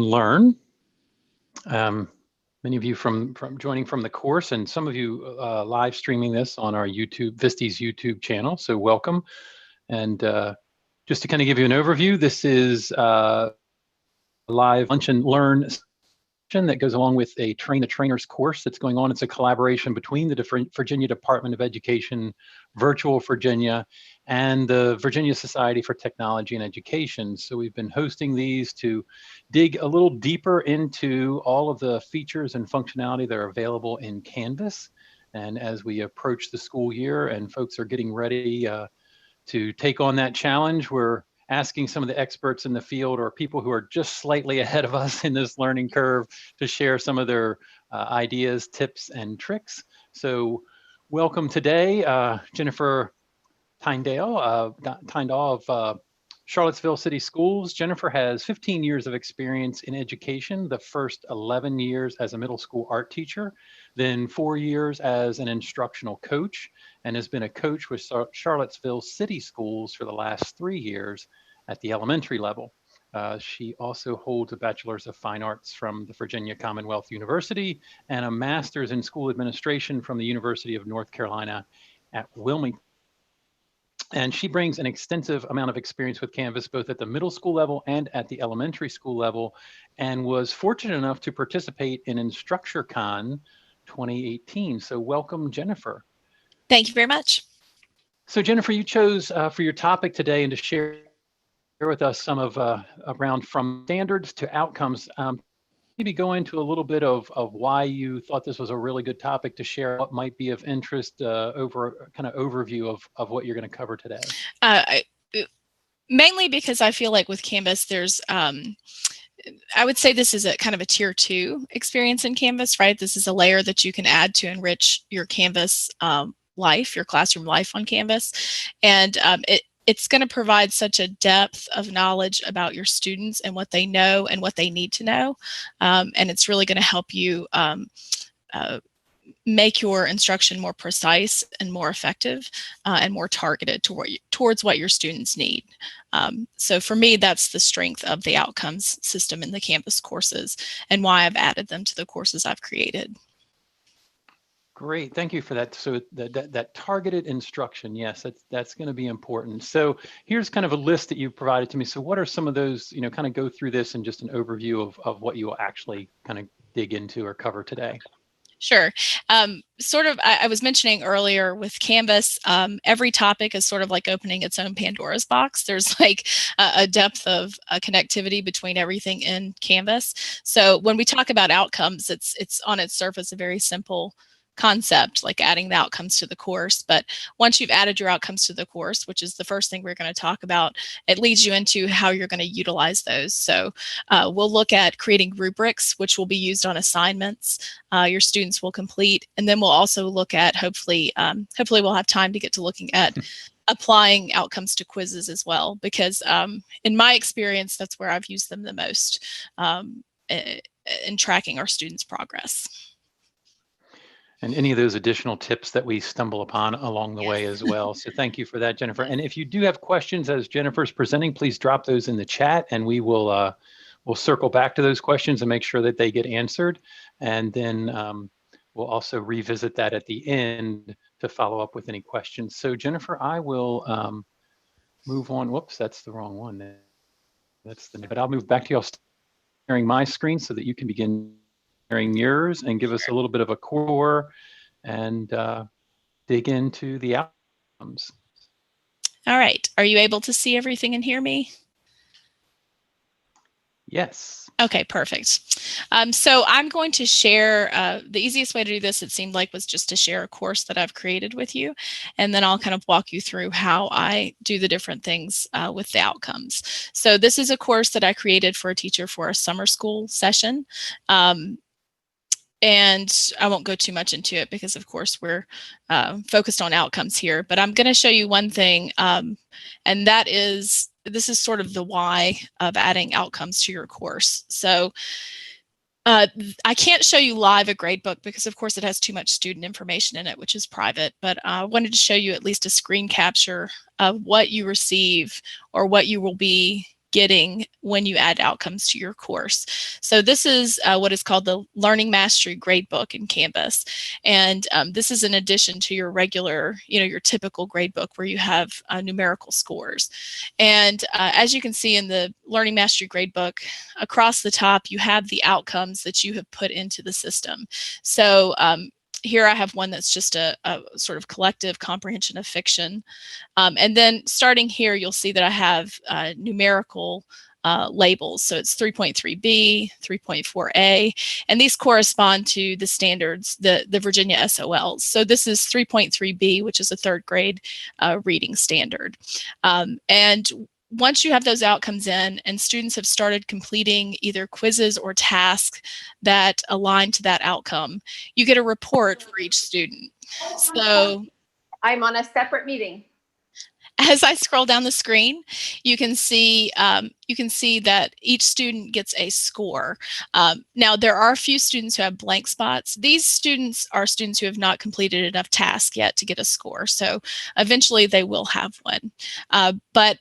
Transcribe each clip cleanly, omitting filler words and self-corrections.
learn. Many of you from joining from the course, and some of you live streaming this on our Visty's YouTube channel. So welcome. And just to kind of give you an overview, this is live lunch and learn that goes along with a Train the Trainers course that's going on. It's a collaboration between the Virginia Department of Education, Virtual Virginia, and the Virginia Society for Technology and Education. So we've been hosting these to dig a little deeper into all of the features and functionality that are available in Canvas. And as we approach the school year and folks are getting ready to take on that challenge, we're asking some of the experts in the field or people who are just slightly ahead of us in this learning curve to share some of their ideas, tips, and tricks. So welcome today, Jennifer Tyndall of Charlottesville City Schools. Jennifer has 15 years of experience in education, the first 11 years as a middle school art teacher, then 4 years as an instructional coach, and has been a coach with Charlottesville City Schools for the last 3 years at the elementary level. She also holds a Bachelor's of Fine Arts from the Virginia Commonwealth University and a Master's in School Administration from the University of North Carolina at Wilmington. And she brings an extensive amount of experience with Canvas, both at the middle school level and at the elementary school level, and was fortunate enough to participate in InstructureCon 2018. So welcome, Jennifer. Thank you very much. So Jennifer, you chose for your topic today and to share with us some of around from standards to outcomes. Maybe go into a little bit of why you thought this was a really good topic to share, what might be of interest over kind of overview of what you're going to cover today. Mainly because I feel like with Canvas, there's, I would say this is a kind of a tier 2 experience in Canvas, right? This is a layer that you can add to enrich your Canvas life, your classroom life on Canvas. And it's going to provide such a depth of knowledge about your students and what they know and what they need to know. And it's really going to help you make your instruction more precise and more effective and more targeted towards what your students need. So for me, that's the strength of the outcomes system in the Canvas courses and why I've added them to the courses I've created. Great, thank you for that. So that targeted instruction, yes, that's going to be important. So here's kind of a list that you provided to me. So what are some of those, kind of go through this and just an overview of what you will actually kind of dig into or cover today? Sure. I was mentioning earlier with Canvas, every topic is sort of like opening its own Pandora's box. There's like a depth of connectivity between everything in Canvas. So when we talk about outcomes, it's on its surface a very simple concept, like adding the outcomes to the course. But once you've added your outcomes to the course, which is the first thing we're going to talk about, it leads you into how you're going to utilize those. So we'll look at creating rubrics, which will be used on assignments your students will complete. And then we'll also look at, hopefully we'll have time to get to looking at applying outcomes to quizzes as well, because in my experience, that's where I've used them the most in tracking our students' progress. And any of those additional tips that we stumble upon along the way as well. So thank you for that, Jennifer. And if you do have questions as Jennifer's presenting, please drop those in the chat and we will we'll circle back to those questions and make sure that they get answered. And then we'll also revisit that at the end to follow up with any questions. So Jennifer, I will move on. Whoops, that's the wrong one. But I'll move back to you. I'll sharing my screen so that you can begin sharing yours and give us a little bit of a core and dig into the outcomes. All right. Are you able to see everything and hear me? Yes. Okay, perfect. So I'm going to share, the easiest way to do this, it seemed like, was just to share a course that I've created with you. And then I'll kind of walk you through how I do the different things with the outcomes. So this is a course that I created for a teacher for a summer school session. And I won't go too much into it because, of course, we're focused on outcomes here. But I'm going to show you one thing, and that is, this is sort of the why of adding outcomes to your course. So I can't show you live a gradebook because, of course, it has too much student information in it, which is private. But I wanted to show you at least a screen capture of what you receive or what you will be getting when you add outcomes to your course. So this is what is called the Learning Mastery Gradebook in Canvas. And this is in addition to your regular, your typical gradebook where you have numerical scores. And as you can see in the Learning Mastery Gradebook, across the top, you have the outcomes that you have put into the system. So here I have one that's just a sort of collective comprehension of fiction. And then starting here, you'll see that I have numerical labels. So it's 3.3b, 3.4a, and these correspond to the standards, the Virginia SOLs. So this is 3.3b, which is a third grade reading standard. And once you have those outcomes in and students have started completing either quizzes or tasks that align to that outcome, you get a report for each student. So I'm on a separate meeting. As I scroll down the screen, you can see that each student gets a score. Now, there are a few students who have blank spots. These students are students who have not completed enough tasks yet to get a score. So eventually they will have one. But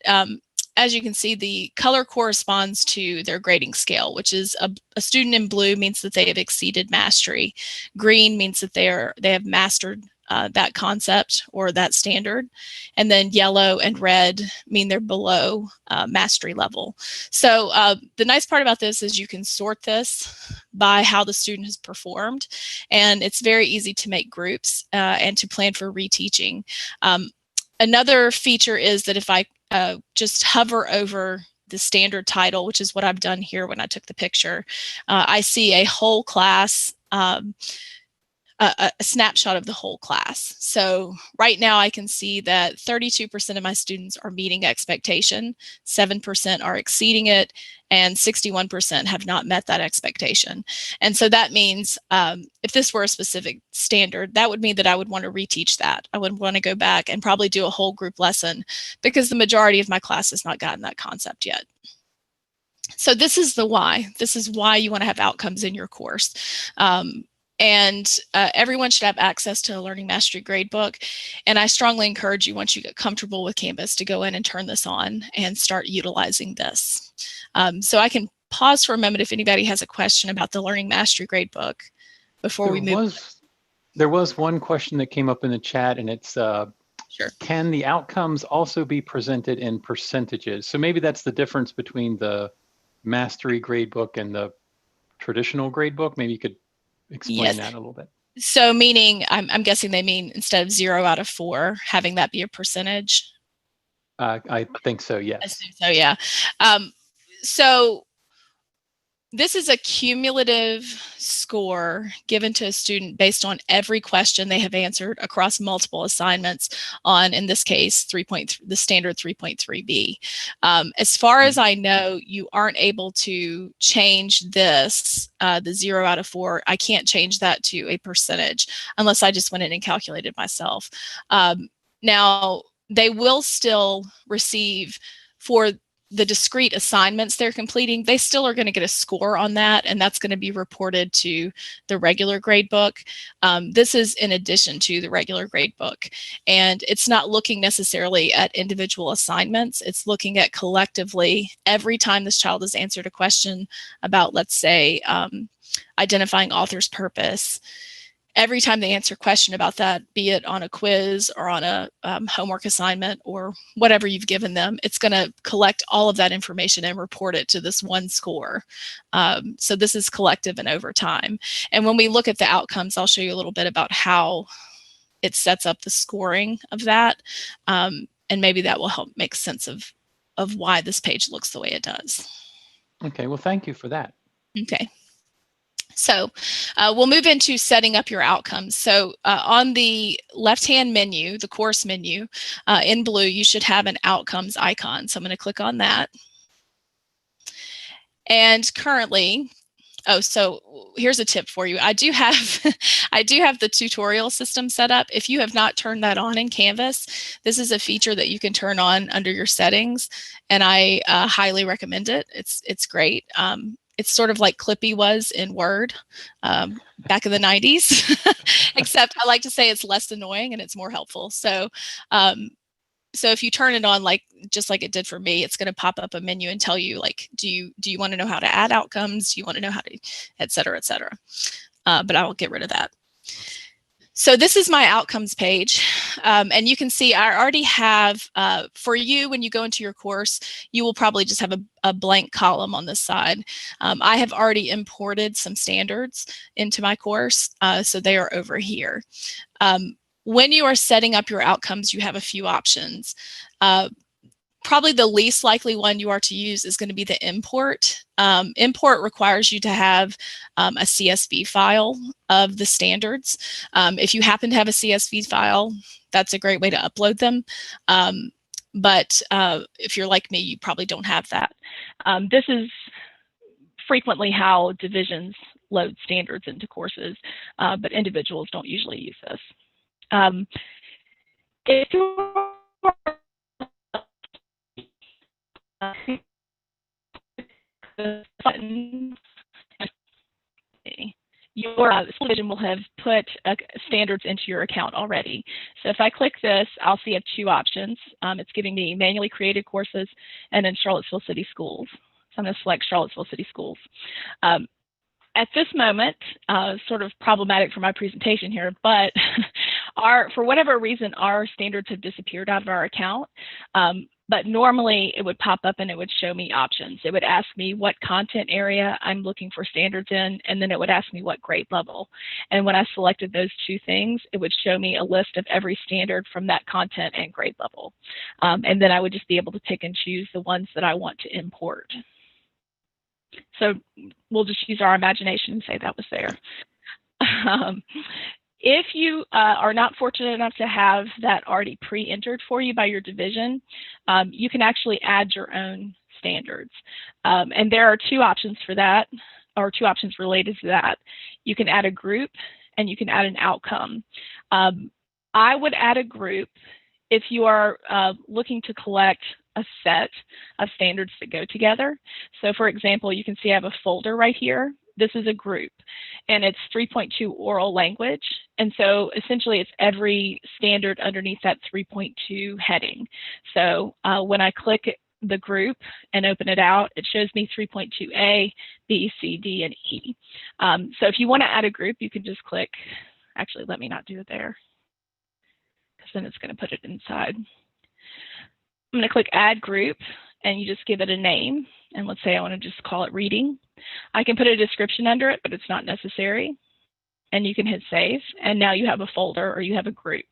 as you can see, the color corresponds to their grading scale, which is a student in blue means that they have exceeded mastery. Green means that they have mastered that concept or that standard, and then yellow and red mean they're below mastery level. So the nice part about this is you can sort this by how the student has performed, and it's very easy to make groups and to plan for reteaching. Another feature is that if I just hover over the standard title, which is what I've done here when I took the picture, I see a whole class, a snapshot of the whole class. So right now I can see that 32% of my students are meeting expectation, 7% are exceeding it, and 61% have not met that expectation. And so that means if this were a specific standard, that would mean that I would want to reteach that. I would want to go back and probably do a whole group lesson because the majority of my class has not gotten that concept yet. So this is the why. This is why you want to have outcomes in your course. And everyone should have access to a Learning Mastery Gradebook. And I strongly encourage you, once you get comfortable with Canvas, to go in and turn this on and start utilizing this. So I can pause for a moment if anybody has a question about the Learning Mastery Gradebook before we move. There was one question that came up in the chat, and it's, Sure. Can the outcomes also be presented in percentages? So maybe that's the difference between the Mastery Gradebook and the traditional gradebook. Maybe you could explain that a little bit. So meaning, I'm guessing they mean instead of 0 out of 4, having that be a percentage? I think so, yes. I assume so, yeah. So this is a cumulative score given to a student based on every question they have answered across multiple assignments on, in this case, the standard 3.3b. As far as I know, you aren't able to change this, the 0 out of 4. I can't change that to a percentage unless I just went in and calculated myself. Now, they will still receive, for the discrete assignments they're completing, they still are going to get a score on that, and that's going to be reported to the regular gradebook. This is in addition to the regular gradebook, and it's not looking necessarily at individual assignments. It's looking at collectively every time this child has answered a question about, let's say, identifying author's purpose. Every time they answer a question about that, be it on a quiz or on a homework assignment or whatever you've given them, it's going to collect all of that information and report it to this one score. So this is collective and over time. And when we look at the outcomes, I'll show you a little bit about how it sets up the scoring of that. And maybe that will help make sense of why this page looks the way it does. Okay, well, thank you for that. Okay. So we'll move into setting up your outcomes. So on the left-hand menu, the course menu, in blue, you should have an outcomes icon. So I'm going to click on that. And currently, so here's a tip for you. I do have the tutorial system set up. If you have not turned that on in Canvas, this is a feature that you can turn on under your settings, and I highly recommend it. It's great. It's sort of like Clippy was in Word back in the 90s, except I like to say it's less annoying and it's more helpful. So So if you turn it on, like just like it did for me, it's going to pop up a menu and tell you, like, do you want to know how to add outcomes? Do you want to know how to, et cetera, et cetera. But I will get rid of that. So this is my outcomes page, and you can see I already have, for you, when you go into your course, you will probably just have a blank column on this side. I have already imported some standards into my course, so they are over here. When you are setting up your outcomes, you have a few options. Probably the least likely one you are to use is going to be the import. Import requires you to have a CSV file of the standards. If you happen to have a CSV file, that's a great way to upload them. But if you're like me, you probably don't have that. This is frequently how divisions load standards into courses, but individuals don't usually use this. If you're your school division will have put standards into your account already. So if I click this, I'll see I have two options. It's giving me manually created courses and then Charlottesville City Schools. So I'm going to select Charlottesville City Schools. At this moment, sort of problematic for my presentation here, but for whatever reason, our standards have disappeared out of our account. But normally it would pop up and it would show me options. It would ask me what content area I'm looking for standards in, and then it would ask me what grade level. And when I selected those two things, it would show me a list of every standard from that content and grade level. And then I would just be able to pick and choose the ones that I want to import. So we'll just use our imagination and say that was there. If you are not fortunate enough to have that already pre-entered for you by your division, you can actually add your own standards. And there are two options for that, or two options related to that. You can add a group and you can add an outcome. I would add a group if you are looking to collect a set of standards that go together. So for example, you can see I have a folder right here. This is a group, and it's 3.2 oral language. And so essentially it's every standard underneath that 3.2 heading. So when I click the group and open it out, it shows me 3.2A, B, C, D, and E. So if you want to add a group, you can just click, actually, let me not do it there, because then it's going to put it inside. I'm going to click Add Group, and you just give it a name. And let's say I want to just call it Reading. I can put a description under it, but it's not necessary. And you can hit Save, and now you have a folder or you have a group.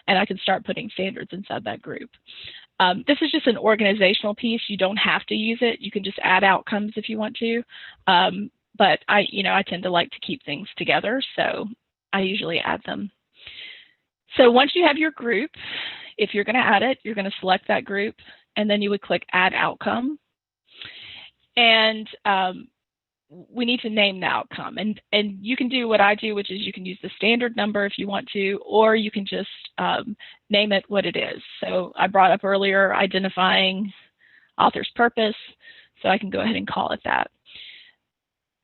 And I can start putting standards inside that group. This is just an organizational piece. You don't have to use it. You can just add outcomes if you want to. But I tend to like to keep things together, so I usually add them. So once you have your group, if you're going to add it, you're going to select that group, and then you would click Add Outcome. And we need to name the outcome. And you can do what I do, which is you can use the standard number if you want to, or you can just name it what it is. So I brought up earlier identifying author's purpose, so I can go ahead and call it that.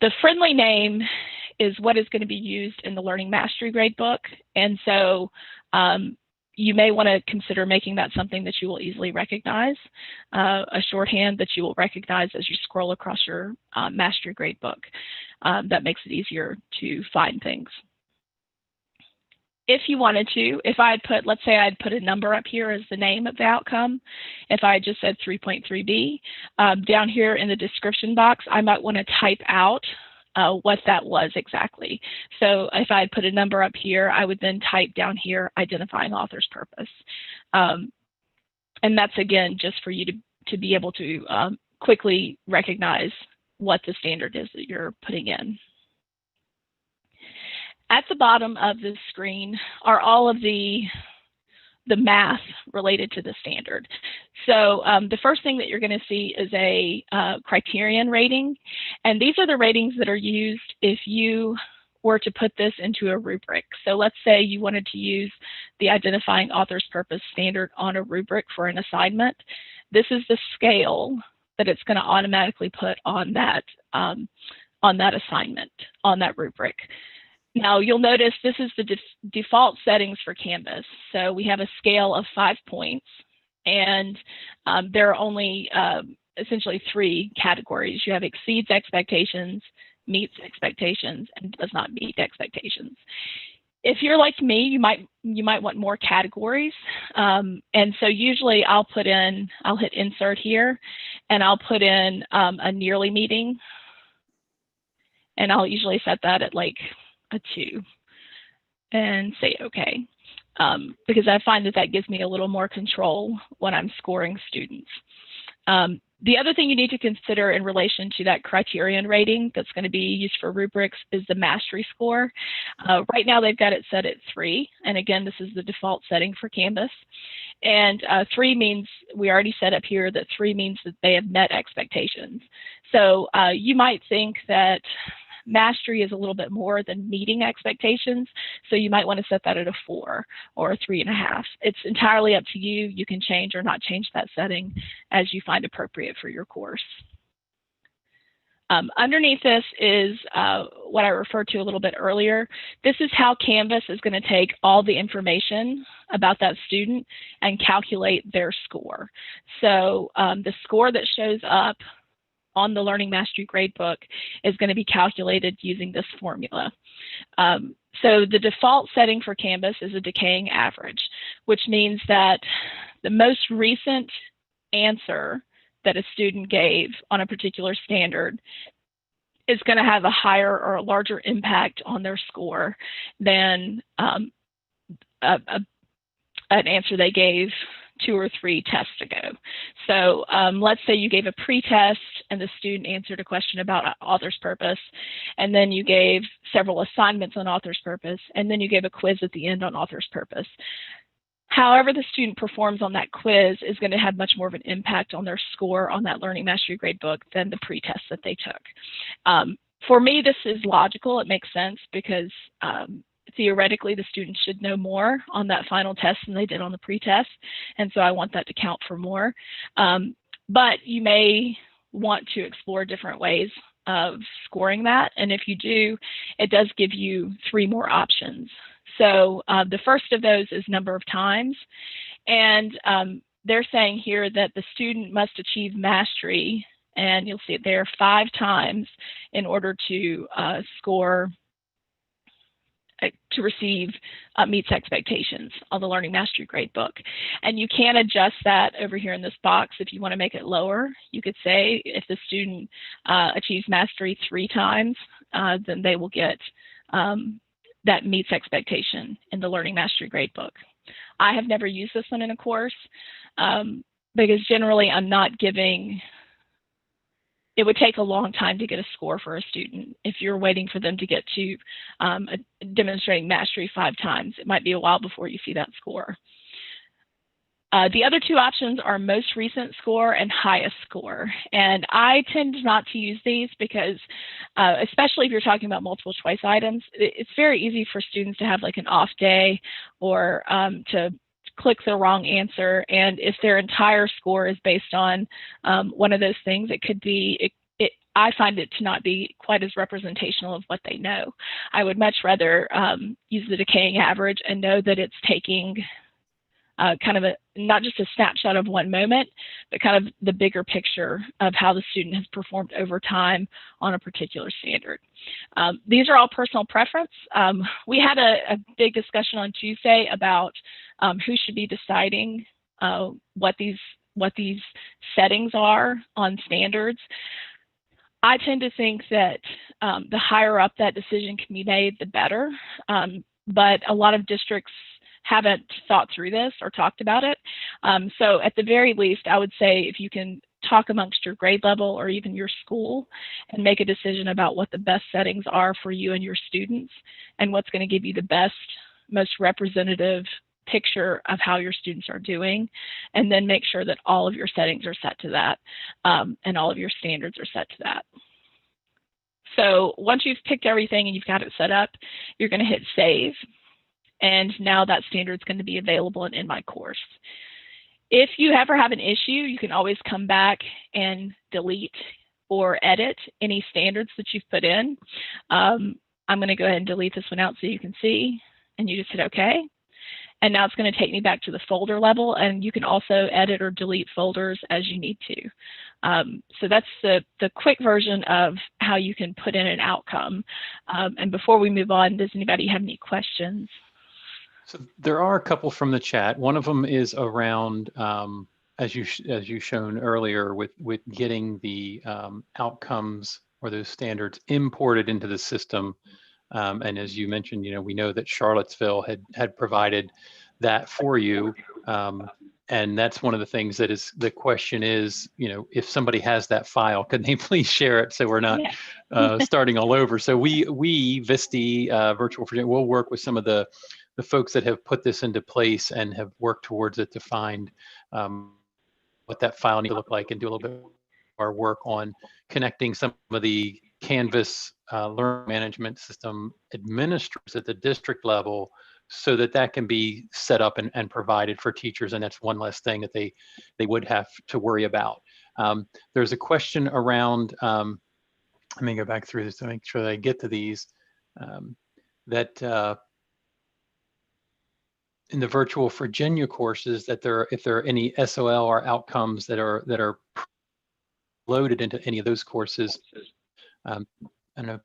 The friendly name is what is going to be used in the Learning Mastery Gradebook. And so you may want to consider making that something that you will easily recognize, a shorthand that you will recognize as you scroll across your Mastery Gradebook. That makes it easier to find things. If you wanted to, if I had put, let's say I'd put a number up here as the name of the outcome, if I just said 3.3b, down here in the description box, I might want to type out what that was exactly. So if I had put a number up here, I would then type down here, identifying author's purpose. And that's, again, just for you to be able to quickly recognize what the standard is that you're putting in. At the bottom of the screen are all of the math related to the standard. So the first thing that you're going to see is a criterion rating. And these are the ratings that are used if you were to put this into a rubric. So let's say you wanted to use the identifying author's purpose standard on a rubric for an assignment. This is the scale that it's going to automatically put on that assignment, on that rubric. Now you'll notice this is the default settings for Canvas. So we have a scale of 5 points. And there are only essentially 3 categories. You have exceeds expectations, meets expectations, and does not meet expectations. If you're like me, you might want more categories. And so usually I'll hit insert here, and I'll put in a nearly meeting. And I'll usually set that at like a 2 and say okay. Because I find that that gives me a little more control when I'm scoring students. The other thing you need to consider in relation to that criterion rating that's going to be used for rubrics is the mastery score. Right now they've got it set at 3, and again this is the default setting for Canvas. And 3 means, we already set up here that 3 means that they have met expectations. So you might think that mastery is a little bit more than meeting expectations, so you might want to set that at a 4 or a 3.5. It's entirely up to you. You can change or not change that setting as you find appropriate for your course. Underneath this is what I referred to a little bit earlier. This is how Canvas is going to take all the information about that student and calculate their score. So the score that shows up on the Learning Mastery Gradebook is going to be calculated using this formula. So the default setting for Canvas is a decaying average, which means that the most recent answer that a student gave on a particular standard is going to have a higher or a larger impact on their score than an answer they gave 2 or 3 tests ago. So let's say you gave a pre-test and the student answered a question about author's purpose, and then you gave several assignments on author's purpose, and then you gave a quiz at the end on author's purpose. However the student performs on that quiz is going to have much more of an impact on their score on that Learning Mastery Gradebook than the pre-test that they took. For me, this is logical. It makes sense because theoretically, the students should know more on that final test than they did on the pre-test, and so I want that to count for more. But you may want to explore different ways of scoring that, and if you do, it does give you 3 more options. So the first of those is number of times, and they're saying here that the student must achieve mastery, and you'll see it there, 5 times in order to score to receive meets expectations on the Learning Mastery Gradebook. And you can adjust that over here in this box if you want to make it lower. You could say if the student achieves mastery 3 times, then they will get that meets expectation in the Learning Mastery Gradebook. I have never used this one in a course because generally I'm not giving. It would take a long time to get a score for a student. If you're waiting for them to get to demonstrating mastery 5 times, it might be a while before you see that score. The other 2 options are most recent score and highest score. And I tend not to use these because, especially if you're talking about multiple choice items, it's very easy for students to have like an off day or to click the wrong answer, and if their entire score is based on one of those things, it could be, I find it to not be quite as representational of what they know. I would much rather use the decaying average and know that it's taking kind of not just a snapshot of one moment, but kind of the bigger picture of how the student has performed over time on a particular standard. These are all personal preference. We had a big discussion on Tuesday about who should be deciding what these settings are on standards. I tend to think that the higher up that decision can be made, the better. But a lot of districts haven't thought through this or talked about it. So at the very least, I would say if you can talk amongst your grade level or even your school and make a decision about what the best settings are for you and your students and what's going to give you the best, most representative picture of how your students are doing, and then make sure that all of your settings are set to that and all of your standards are set to that. So once you've picked everything and you've got it set up, you're going to hit save. And now that standard is going to be available in my course. If you ever have an issue, you can always come back and delete or edit any standards that you've put in. I'm going to go ahead and delete this one out so you can see, and you just hit OK. And now it's going to take me back to the folder level, and you can also edit or delete folders as you need to. So that's the quick version of how you can put in an outcome. And before we move on, does anybody have any questions? So there are a couple from the chat. One of them is around, as you shown earlier, with getting the outcomes or those standards imported into the system. And as you mentioned, we know that Charlottesville had provided that for you. And that's one of the things that is, the question is, if somebody has that file, could they please share it so we're not starting all over? So we VSTE, Virtual Virginia, we'll work with some of the folks that have put this into place and have worked towards it to find what that file needs to look like, and do a little bit more work on connecting some of the Canvas learning management system administrators at the district level, so that can be set up and provided for teachers, and that's one less thing that they would have to worry about. There's a question around, let me go back through this to make sure that I get to these, that in the Virtual Virginia courses, that if there are any SOL or outcomes that are loaded into any of those courses. I don't know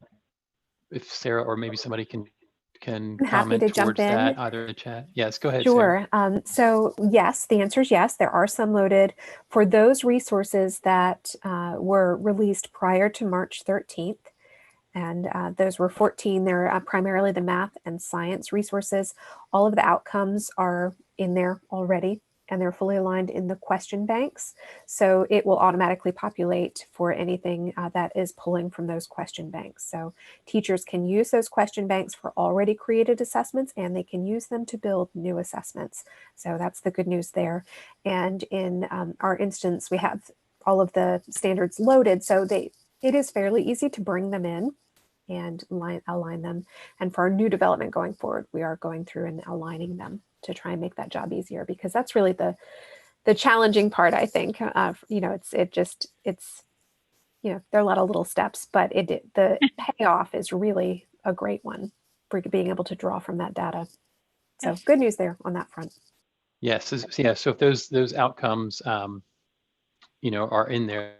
if Sarah or maybe somebody can comment towards that, either in the chat. Yes, go ahead, Sure. Sarah. So yes, the answer is yes. There are some loaded for those resources that were released prior to March 13th. And those were 14. They're primarily the math and science resources. All of the outcomes are in there already, and they're fully aligned in the question banks. So it will automatically populate for anything that is pulling from those question banks. So teachers can use those question banks for already created assessments, and they can use them to build new assessments. So that's the good news there. And in our instance, we have all of the standards loaded. So it is fairly easy to bring them in and align them. And for our new development going forward, we are going through and aligning them to try and make that job easier, because that's really the challenging part, I think. There are a lot of little steps, but the payoff is really a great one for being able to draw from that data. So good news there on that front. Yes, yeah. So if those outcomes, are in there,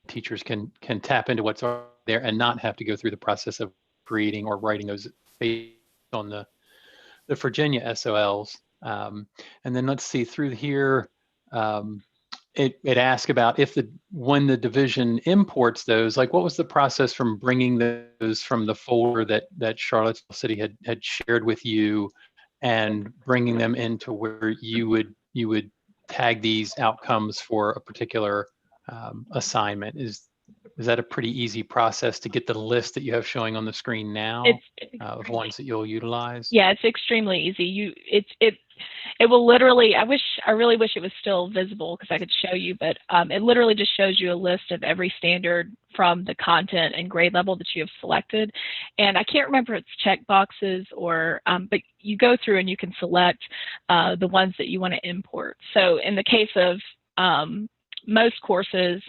teachers can tap into what's there and not have to go through the process of creating or writing those based on the Virginia SOLs. And then let's see through here. It asks about when the division imports those, like what was the process from bringing those from the folder that Charlottesville City had shared with you, and bringing them into where you would tag these outcomes for a particular assignment. Is that a pretty easy process to get the list that you have showing on the screen now of ones that you'll utilize? Yeah, it's extremely easy. It will literally, I really wish it was still visible because I could show you, but it literally just shows you a list of every standard from the content and grade level that you have selected. And I can't remember if it's check boxes or, but you go through and you can select the ones that you want to import. So in the case of most courses,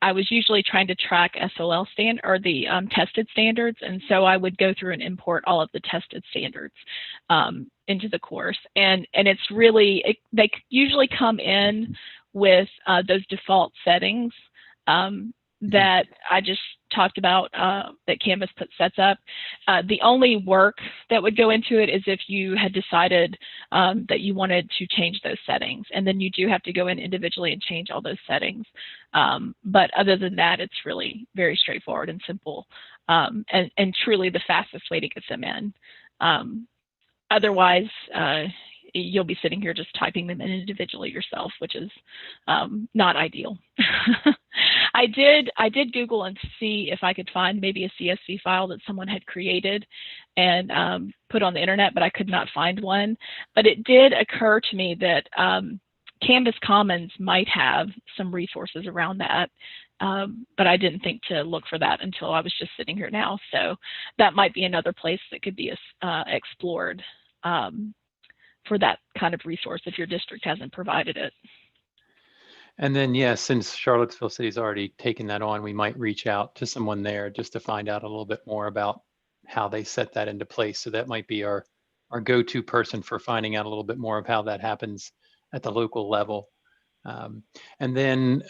I was usually trying to track SOL or the tested standards, and so I would go through and import all of the tested standards into the course. And it's really, they usually come in with those default settings that I just talked about that Canvas sets up. The only work that would go into it is if you had decided that you wanted to change those settings, and then you do have to go in individually and change all those settings. But other than that, it's really very straightforward and simple, and truly the fastest way to get them in. Otherwise, you'll be sitting here just typing them in individually yourself, which is not ideal. I did Google and see if I could find maybe a CSV file that someone had created and put on the internet, but I could not find one. But it did occur to me that Canvas Commons might have some resources around that, but I didn't think to look for that until I was just sitting here now. So that might be another place that could be explored for that kind of resource if your district hasn't provided it. And then, yeah, since Charlottesville City's already taken that on, we might reach out to someone there just to find out a little bit more about how they set that into place. So that might be our our go-to person for finding out a little bit more of how that happens at the local level. And then,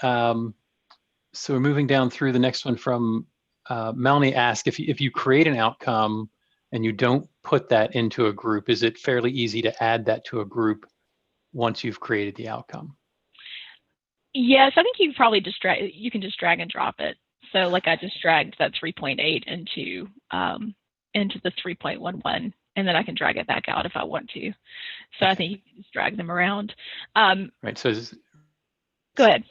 so moving down through the next one from Melanie asked, if you create an outcome and you don't put that into a group, is it fairly easy to add that to a group once you've created the outcome? Yes, I think you can probably just drag and drop it. So like I just dragged that 3.8 into the 3.11, and then I can drag it back out if I want to. So I think you can just drag them around. Right. So go ahead.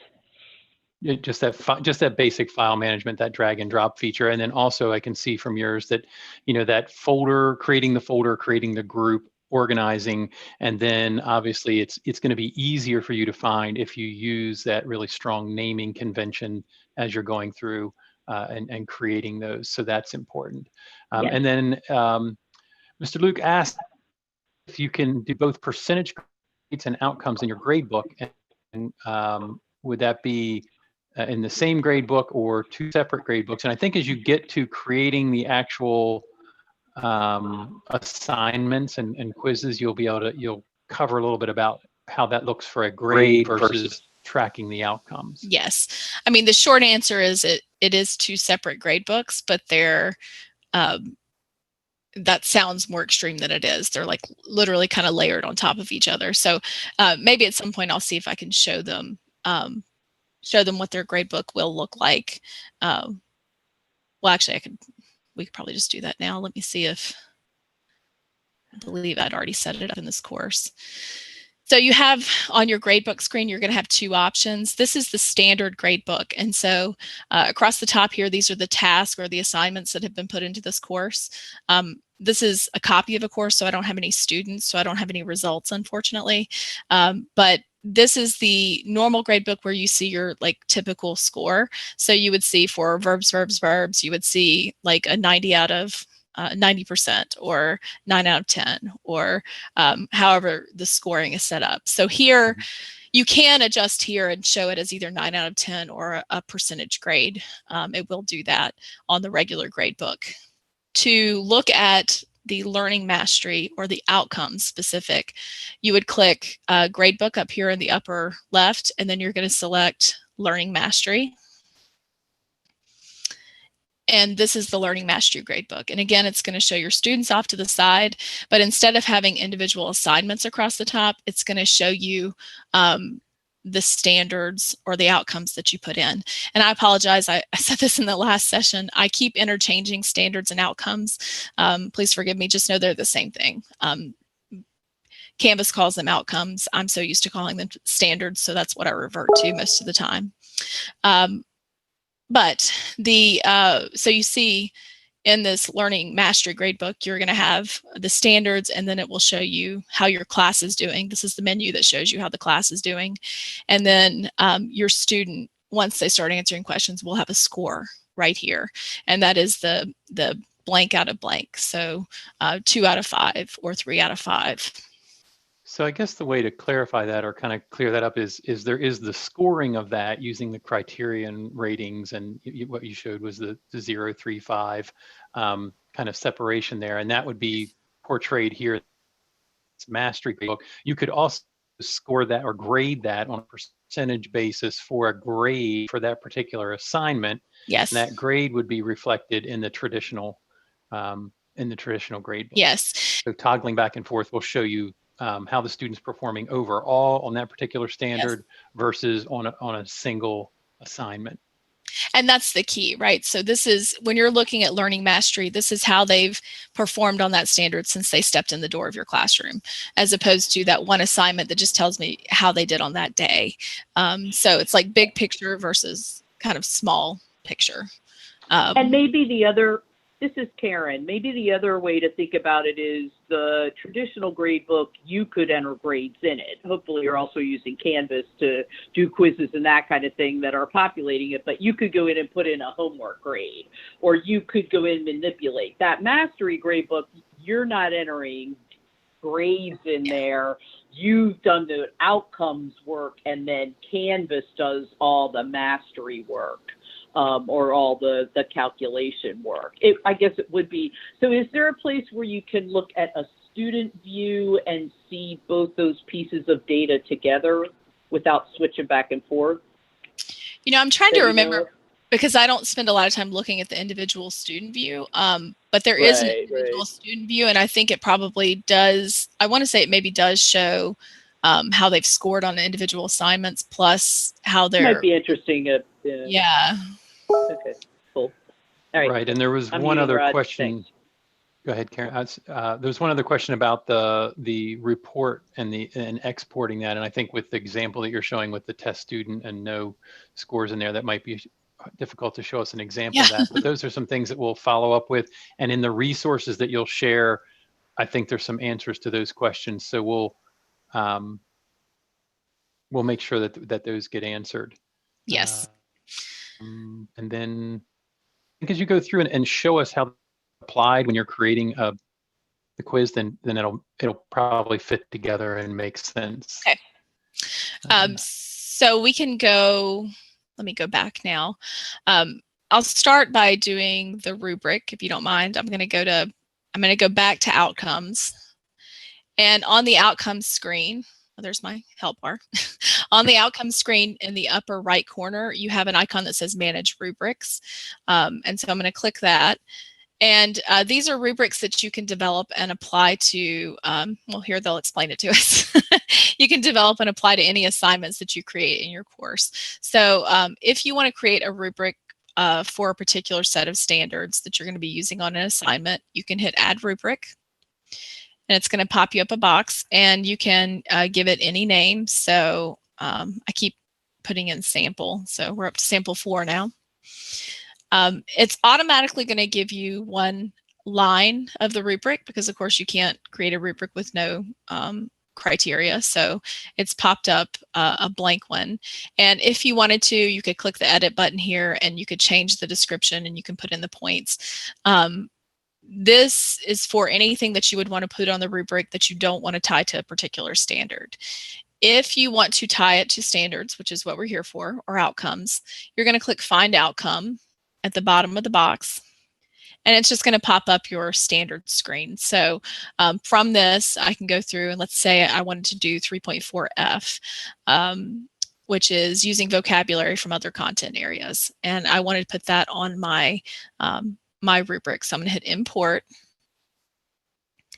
Just that basic file management, that drag and drop feature. And then also I can see from yours that, that folder, creating the group, organizing, and then obviously it's going to be easier for you to find if you use that really strong naming convention as you're going through and creating those. So that's important. Yes. And then Mr. Luke asked if you can do both percentage grades and outcomes in your grade book, and would that be in the same grade book or two separate grade books? And I think as you get to creating the actual assignments and quizzes, you'll cover a little bit about how that looks for a grade versus tracking the outcomes. Yes. I mean, the short answer is it is two separate grade books, but they're that sounds more extreme than it is. They're like literally kind of layered on top of each other. So maybe at some point I'll see if I can show them what their grade book will look like. Well, actually, we could probably just do that now. Let me see if, I believe I'd already set it up in this course. So you have on your gradebook screen, you're going to have two options. This is the standard gradebook. And so across the top here, these are the tasks or the assignments that have been put into this course. This is a copy of a course, so I don't have any students, so I don't have any results, unfortunately. But this is the normal gradebook where you see your like typical score. So you would see for verbs, you would see like a 90 out of 90% or 9 out of 10, or however the scoring is set up. So here you can adjust here and show it as either 9 out of 10 or a percentage grade. It will do that on the regular grade book. To look at the learning mastery or the outcomes specific, you would click gradebook up here in the upper left, and then you're going to select learning mastery. And this is the Learning Mastery Gradebook. And again, it's going to show your students off to the side, but instead of having individual assignments across the top, it's going to show you the standards or the outcomes that you put in. And I apologize, I said this in the last session, I keep interchanging standards and outcomes. Please forgive me, just know they're the same thing. Canvas calls them outcomes. I'm so used to calling them standards, so that's what I revert to most of the time. But so you see in this Learning Mastery Gradebook, you're going to have the standards, and then it will show you how your class is doing. This is the menu that shows you how the class is doing. And then your student, once they start answering questions, will have a score right here. And that is the blank out of blank. So 2 out of 5 or 3 out of 5. So I guess the way to clarify that or kind of clear that up is there is the scoring of that using the criterion ratings, and what you showed was the 0, 3, 5 kind of separation there, and that would be portrayed here. It's mastery book. You could also score that or grade that on a percentage basis for a grade for that particular assignment. Yes. And that grade would be reflected in the traditional grade book. Yes. So toggling back and forth will show you how the student's performing overall on that particular standard. Yes. Versus on a single assignment. And that's the key, right? So this is, when you're looking at learning mastery, this is how they've performed on that standard since they stepped in the door of your classroom, as opposed to that one assignment that just tells me how they did on that day. So it's like big picture versus kind of small picture. And maybe the other, this is Karen, maybe the other way to think about it is the traditional grade book, you could enter grades in it. Hopefully you're also using Canvas to do quizzes and that kind of thing that are populating it, but you could go in and put in a homework grade, or you could go in and manipulate. That mastery grade book, you're not entering grades in there. You've done the outcomes work, and then Canvas does all the mastery work. Or all the calculation work. I guess it would be, so is there a place where you can look at a student view and see both those pieces of data together without switching back and forth? You know, I'm trying to That you remember know of? because I don't spend a lot of time looking at the individual student view, but there is an individual student view, and I think it probably does. I want to say it maybe does show how they've scored on the individual assignments, plus how they're. Might be interesting. Yeah. Okay, cool. All right. Right, and there was I'm one muting other Raj. question. Thanks. Go ahead, Karen. There's one other question about the report and exporting that, and I think with the example that you're showing with the test student and no scores in there, that might be difficult to show us an example of that. But those are some things that we'll follow up with, and in the resources that you'll share, I think there's some answers to those questions. So we'll make sure that those get answered. Yes. And then, because you go through and show us how applied when you're creating the quiz, then it'll probably fit together and make sense. Okay. So we can go. Let me go back now. I'll start by doing the rubric, if you don't mind. I'm going to go back to outcomes, and on the outcomes screen, there's my help bar. On the outcomes screen in the upper right corner, you have an icon that says Manage Rubrics, and so I'm going to click that. And these are rubrics that you can develop and apply to, well, here they'll explain it to us. You can develop and apply to any assignments that you create in your course. So if you want to create a rubric for a particular set of standards that you're going to be using on an assignment, you can hit Add Rubric. And it's going to pop you up a box, and you can give it any name. So I keep putting in sample. So we're up to sample 4 now. It's automatically going to give you one line of the rubric because, of course, you can't create a rubric with no criteria. So it's popped up a blank one. And if you wanted to, you could click the edit button here and you could change the description and you can put in the points. This is for anything that you would want to put on the rubric that you don't want to tie to a particular standard. If you want to tie it to standards, which is what we're here for, or outcomes, you're going to click Find Outcome at the bottom of the box, and it's just going to pop up your standard screen. So from this, I can go through and let's say I wanted to do 3.4F, which is using vocabulary from other content areas. And I wanted to put that on my, my rubric. So I'm going to hit Import.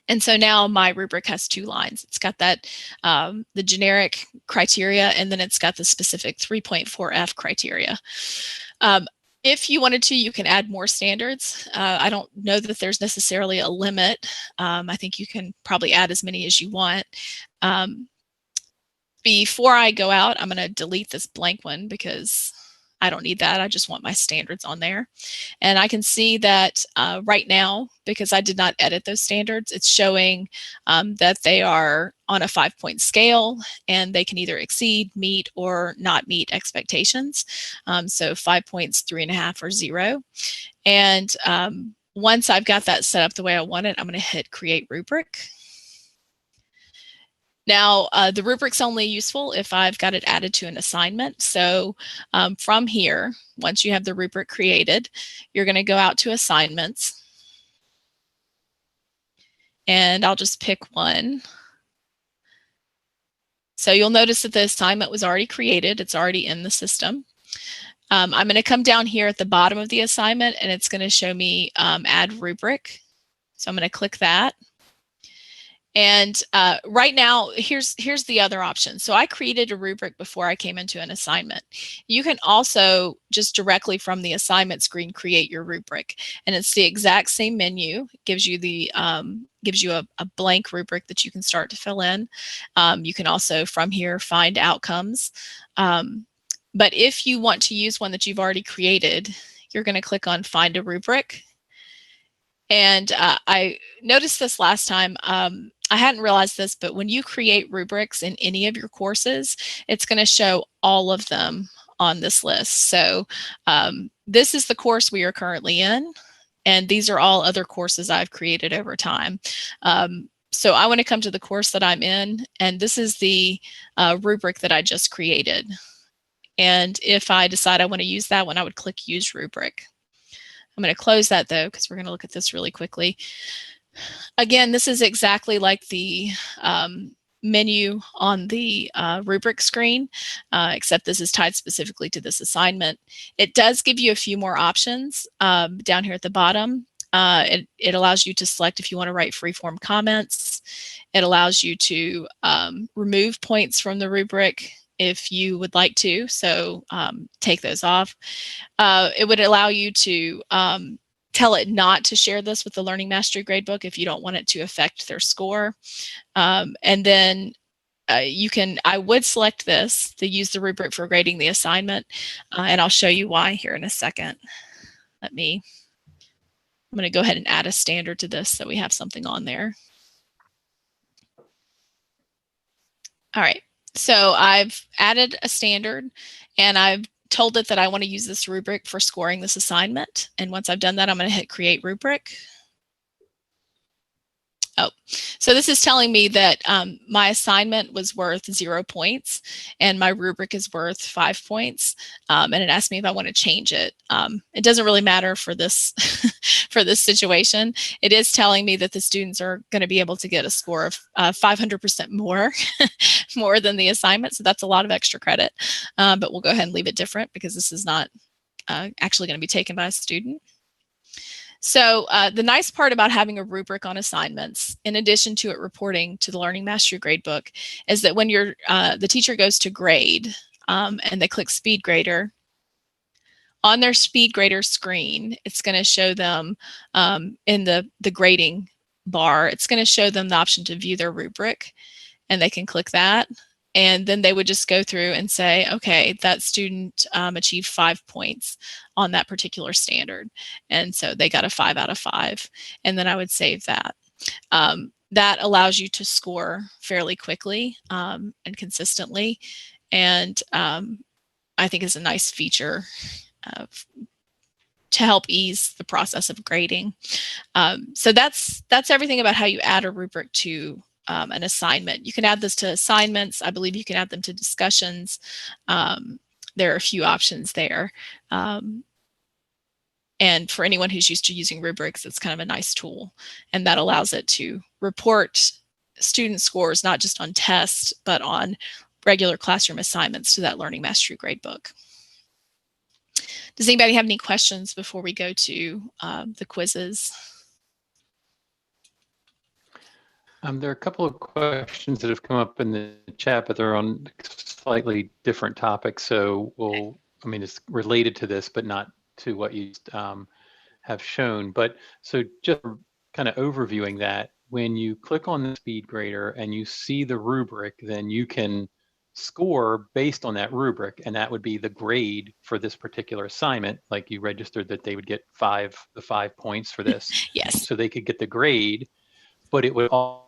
And so now my rubric has 2 lines. It's got that, the generic criteria, and then it's got the specific 3.4F criteria. If you wanted to, you can add more standards. I don't know that there's necessarily a limit. I think you can probably add as many as you want. Before I go out, I'm going to delete this blank one because I don't need that. I just want my standards on there. And I can see that right now, because I did not edit those standards, it's showing that they are on a 5-point scale and they can either exceed, meet, or not meet expectations. So 5 points, 3.5, or 0. And once I've got that set up the way I want it, I'm going to hit Create Rubric. Now, the rubric's only useful if I've got it added to an assignment. So from here, once you have the rubric created, you're going to go out to assignments. And I'll just pick one. So you'll notice that the assignment was already created. It's already in the system. I'm going to come down here at the bottom of the assignment, and it's going to show me Add Rubric. So I'm going to click that. And right now, here's the other option. So I created a rubric before I came into an assignment. You can also just directly from the assignment screen create your rubric, and it's the exact same menu. It gives you the a blank rubric that you can start to fill in. You can also from here find outcomes. But if you want to use one that you've already created, you're going to click on Find a Rubric. And I noticed this last time. I hadn't realized this, but when you create rubrics in any of your courses, it's going to show all of them on this list. So this is the course we are currently in, and these are all other courses I've created over time. So I want to come to the course that I'm in, and this is the rubric that I just created. And if I decide I want to use that one, I would click Use Rubric. I'm going to close that though, because we're going to look at this really quickly. Again, this is exactly like the menu on the rubric screen, except this is tied specifically to this assignment. It does give you a few more options down here at the bottom. It allows you to select if you want to write free-form comments. It allows you to remove points from the rubric if you would like to, so take those off. It would allow you to tell it not to share this with the Learning Mastery Gradebook if you don't want it to affect their score. And then I would select this to use the rubric for grading the assignment, and I'll show you why here in a second. I'm going to go ahead and add a standard to this so we have something on there. All right, so I've added a standard and I've told it that I want to use this rubric for scoring this assignment. And once I've done that, I'm going to hit create rubric. Oh, so this is telling me that my assignment was worth 0 points and my rubric is worth 5 points. And it asked me if I want to change it. It doesn't really matter for this for this situation. It is telling me that the students are going to be able to get a score of 500% more, more than the assignment. So that's a lot of extra credit. But we'll go ahead and leave it different because this is not actually going to be taken by a student. So the nice part about having a rubric on assignments, in addition to it reporting to the Learning Mastery Gradebook, is that when the teacher goes to grade and they click Speed Grader, on their Speed Grader screen, it's going to show them in the grading bar, it's going to show them the option to view their rubric, and they can click that. And then they would just go through and say, okay, that student achieved 5 points on that particular standard. And so they got a 5 out of 5. And then I would save that. That allows you to score fairly quickly and consistently. And I think is a nice feature to help ease the process of grading. So that's everything about how you add a rubric to an assignment. You can add this to assignments. I believe you can add them to discussions. There are a few options there. And for anyone who's used to using rubrics, it's kind of a nice tool. And that allows it to report student scores, not just on tests, but on regular classroom assignments to that Learning Mastery Gradebook. Does anybody have any questions before we go to the quizzes? There are a couple of questions that have come up in the chat, but they're on slightly different topics. So I mean, it's related to this, but not to what you have shown. But so just kind of overviewing that, when you click on the speed grader and you see the rubric, then you can score based on that rubric, and that would be the grade for this particular assignment. Like you registered that they would get the 5 points for this. Yes. So they could get the grade, but it would also,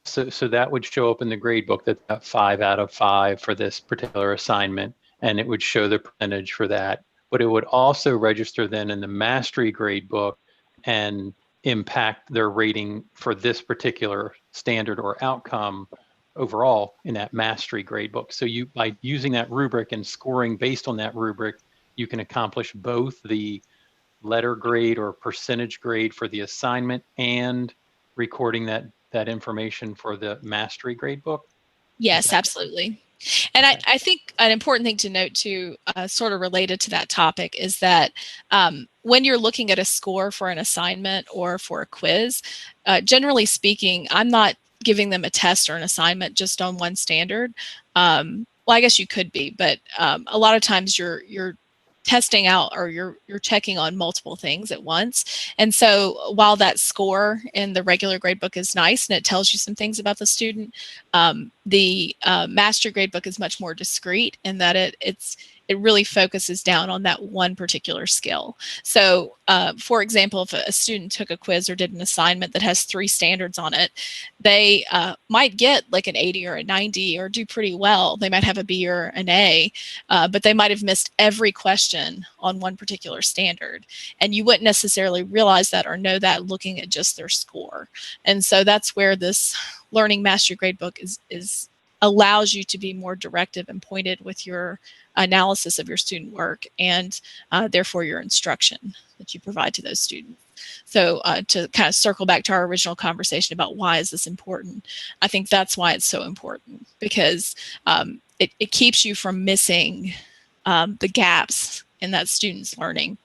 so that would show up in the grade book that 5 out of 5 for this particular assignment, and it would show the percentage for that. But it would also register then in the mastery grade book and impact their rating for this particular standard or outcome overall in that mastery grade book. So you, by using that rubric and scoring based on that rubric, you can accomplish both the letter grade or percentage grade for the assignment and recording that information for the mastery grade book? Yes, absolutely. And I think an important thing to note too, sort of related to that topic, is that when you're looking at a score for an assignment or for a quiz, generally speaking, I'm not giving them a test or an assignment just on one standard. Well, I guess you could be, but a lot of times you're testing out, or you're checking on multiple things at once. And so while that score in the regular gradebook is nice and it tells you some things about the student, the master gradebook is much more discrete in that it really focuses down on that one particular skill. So for example, if a student took a quiz or did an assignment that has 3 standards on it, they might get like an 80 or a 90 or do pretty well. They might have a B or an A, but they might have missed every question on one particular standard. And you wouldn't necessarily realize that or know that looking at just their score. And so that's where this Learning Mastery Gradebook is allows you to be more directive and pointed with your analysis of your student work and therefore your instruction that you provide to those students. So to kind of circle back to our original conversation about why is this important, I think that's why it's so important, because it keeps you from missing the gaps in that student's learning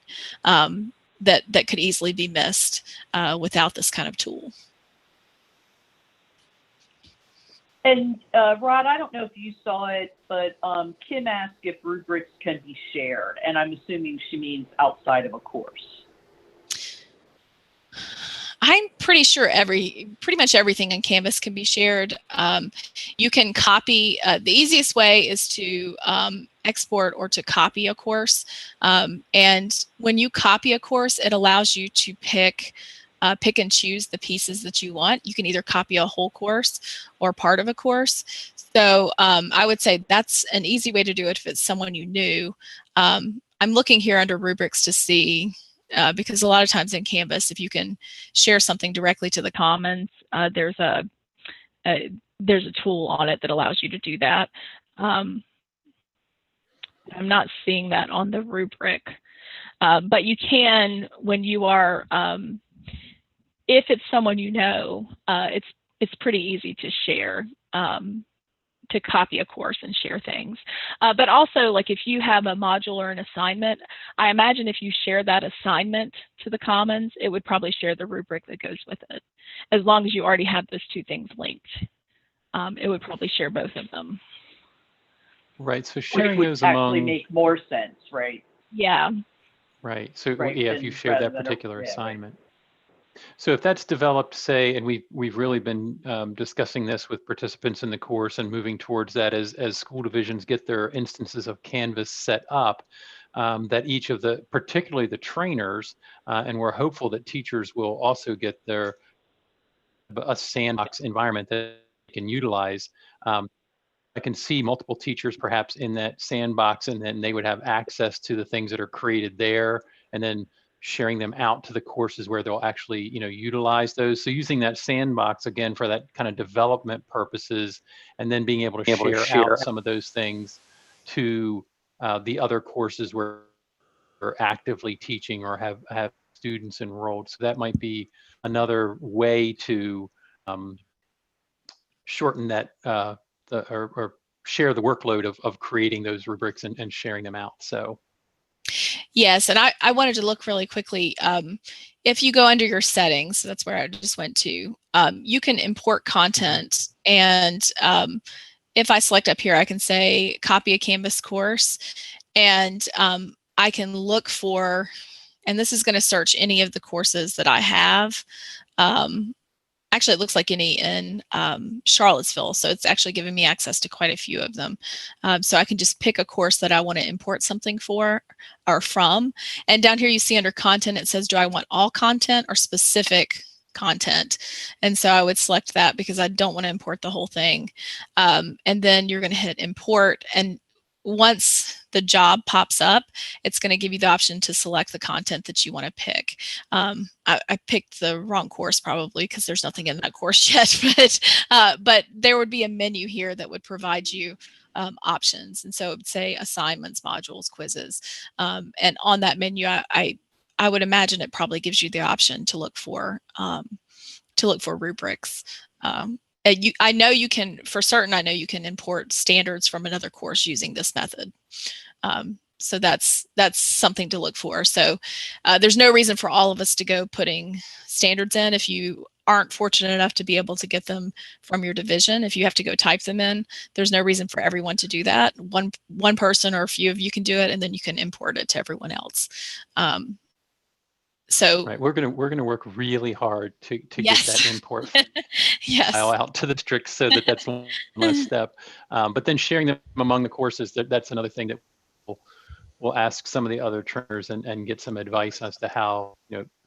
that could easily be missed without this kind of tool. And Rod, I don't know if you saw it, but Kim asked if rubrics can be shared, and I'm assuming she means outside of a course. I'm pretty sure pretty much everything in Canvas can be shared. You can copy, the easiest way is to export or to copy a course. And when you copy a course, it allows you to pick and choose the pieces that you want. You can either copy a whole course or part of a course. So I would say that's an easy way to do it if it's someone you knew. I'm looking here under rubrics to see, because a lot of times in Canvas, if you can share something directly to the Commons, there's a tool on it that allows you to do that. I'm not seeing that on the rubric, but you can, when you are, if it's someone you know, it's pretty easy to share, to copy a course and share things. But also, like if you have a module or an assignment, I imagine if you share that assignment to the Commons, it would probably share the rubric that goes with it. As long as you already have those two things linked, it would probably share both of them. Right. So sharing Which those would actually among make more sense, right? Yeah. right. So Right, yeah, if you share that particular assignment. So if that's developed, say, and we've really been discussing this with participants in the course and moving towards that as school divisions get their instances of Canvas set up, that each of the, particularly the trainers, and we're hopeful that teachers will also get a sandbox environment that they can utilize. I can see multiple teachers perhaps in that sandbox, and then they would have access to the things that are created there, and then sharing them out to the courses where they'll actually, utilize those. So using that sandbox again for that kind of development purposes, and then being able to share out some of those things to the other courses where we're actively teaching or have students enrolled. So that might be another way to shorten that or share the workload of creating those rubrics and sharing them out. So yes, and I wanted to look really quickly. If you go under your settings, that's where I just went to, you can import content. And if I select up here, I can say copy a Canvas course, and I can look for, and this is going to search any of the courses that I have. Actually, it looks like any in Charlottesville, so it's actually giving me access to quite a few of them. So I can just pick a course that I want to import something for or from. And down here you see under content, it says, do I want all content or specific content? And so I would select that because I don't want to import the whole thing. And then you're going to hit import, and once the job pops up, it's going to give you the option to select the content that you want to pick. I picked the wrong course probably because there's nothing in that course yet, but there would be a menu here that would provide you options. And so it would say assignments, modules, quizzes. And on that menu, I would imagine it probably gives you the option to look for rubrics. I know you can, for certain, I know you can import standards from another course using this method. So that's something to look for. So there's no reason for all of us to go putting standards in if you aren't fortunate enough to be able to get them from your division. If you have to go type them in, there's no reason for everyone to do that. One person or a few of you can do it, and then you can import it to everyone else. So right, we're gonna work really hard to yes. get that import yes. file out to the district so that's one less step. But then sharing them among the courses, that's another thing that we'll ask some of the other trainers and get some advice as to how,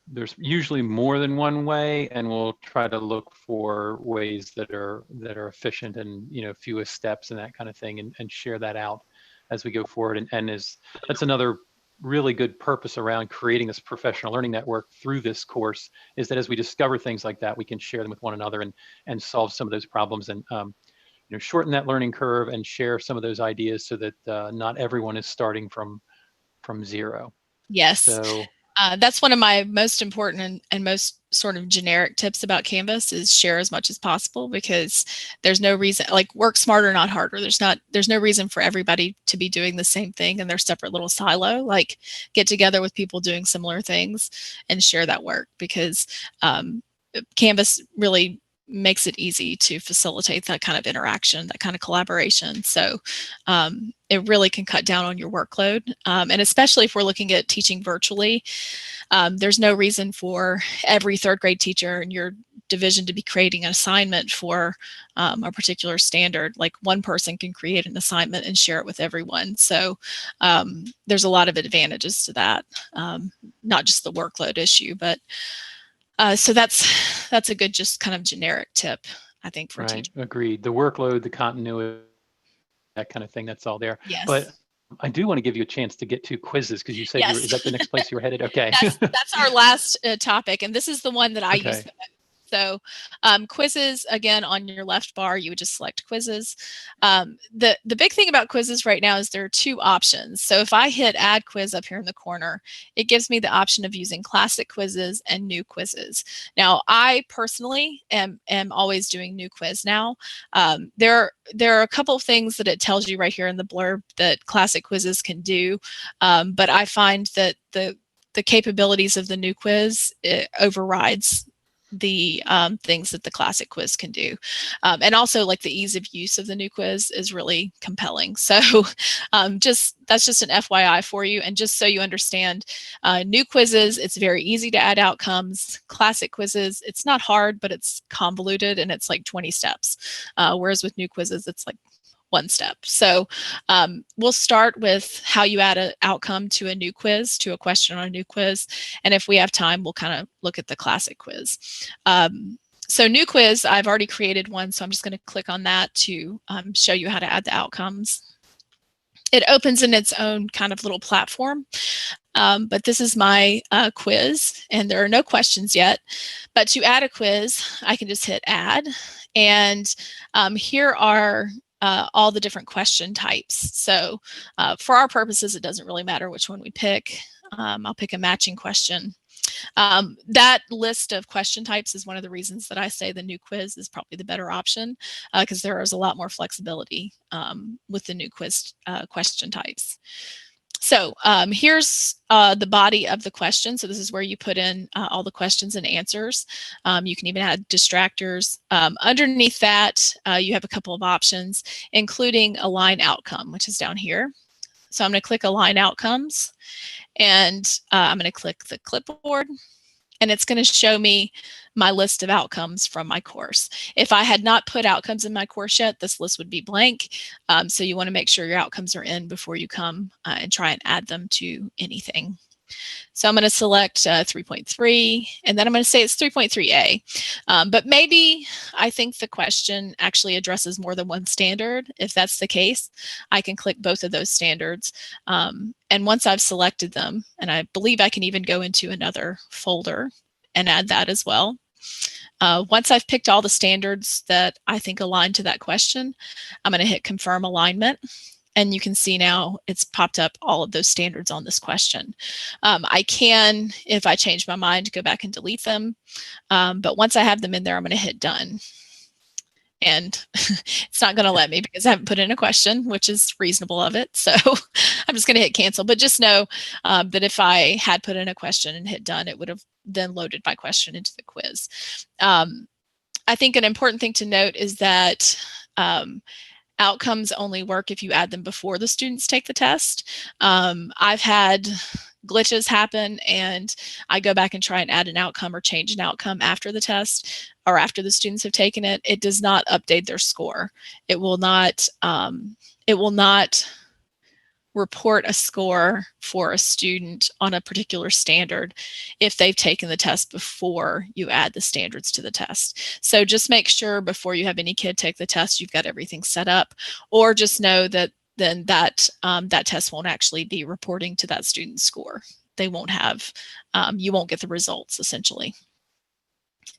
there's usually more than one way, and we'll try to look for ways that are efficient and fewest steps and that kind of thing, and share that out as we go forward. And that's another really good purpose around creating this professional learning network through this course, is that as we discover things like that, we can share them with one another and solve some of those problems. And shorten that learning curve and share some of those ideas so that not everyone is starting from zero. Yes. So that's one of my most important and most sort of generic tips about Canvas is share as much as possible, because there's no reason, like, work smarter, not harder. There's no reason for everybody to be doing the same thing in their separate little silo. Like, get together with people doing similar things and share that work, because Canvas really makes it easy to facilitate that kind of interaction, that kind of collaboration. So it really can cut down on your workload. And especially if we're looking at teaching virtually, there's no reason for every third grade teacher in your division to be creating an assignment for a particular standard. Like, one person can create an assignment and share it with everyone. So there's a lot of advantages to that, not just the workload issue, but so that's a good, just kind of generic tip, I think, for teachers. Agreed. The workload, the continuity, that kind of thing, that's all there. Yes. But I do want to give you a chance to get to quizzes, because you said Yes. is that the next place you were headed? Okay. That's our last topic, and this is the one that I Okay. use the most. So quizzes, again, on your left bar, you would just select quizzes. The big thing about quizzes right now is there are two options. So if I hit add quiz up here in the corner, it gives me the option of using classic quizzes and new quizzes. Now, I personally am always doing new quiz now. There are a couple of things that it tells you right here in the blurb that classic quizzes can do, but I find that the capabilities of the new quiz, it overrides the things that the classic quiz can do. And also, like, the ease of use of the new quiz is really compelling. So that's just an FYI for you. And just so you understand, new quizzes, it's very easy to add outcomes. Classic quizzes, it's not hard, but it's convoluted and it's like 20 steps. Whereas with new quizzes, it's like one step. So we'll start with how you add an outcome to a new quiz, to a question on a new quiz. And if we have time, we'll kind of look at the classic quiz. So new quiz, I've already created one, so I'm just going to click on that to show you how to add the outcomes. It opens in its own kind of little platform. But this is my quiz, and there are no questions yet. But to add a quiz, I can just hit add. And here are all the different question types. So for our purposes, it doesn't really matter which one we pick. I'll pick a matching question. That list of question types is one of the reasons that I say the new quiz is probably the better option, because there is a lot more flexibility with the new quiz question types. So here's the body of the question. So this is where you put in all the questions and answers. You can even add distractors. Underneath that, you have a couple of options, including align outcome, which is down here. So I'm going to click align outcomes, and I'm going to click the clipboard, and it's going to show me my list of outcomes from my course. If I had not put outcomes in my course yet, this list would be blank. So you want to make sure your outcomes are in before you come and try and add them to anything. So I'm going to select 3.3, and then I'm going to say it's 3.3a. But maybe I think the question actually addresses more than one standard. If that's the case, I can click both of those standards. And once I've selected them, and I believe I can even go into another folder and add that as well. Once I've picked all the standards that I think align to that question, I'm going to hit confirm alignment. And you can see now it's popped up all of those standards on this question. I can, if I change my mind, go back and delete them. But once I have them in there, I'm going to hit done. And it's not going to let me because I haven't put in a question, which is reasonable of it. So I'm just going to hit cancel. But just know that if I had put in a question and hit done, it would have then loaded my question into the quiz. I think an important thing to note is that outcomes only work if you add them before the students take the test. I've had glitches happen and I go back and try and add an outcome or change an outcome after the test or after the students have taken it. It does not update their score. It will not report a score for a student on a particular standard if they've taken the test before you add the standards to the test. So just make sure before you have any kid take the test, you've got everything set up, or just know that then that test won't actually be reporting to that student's score. They won't have, you won't get the results essentially.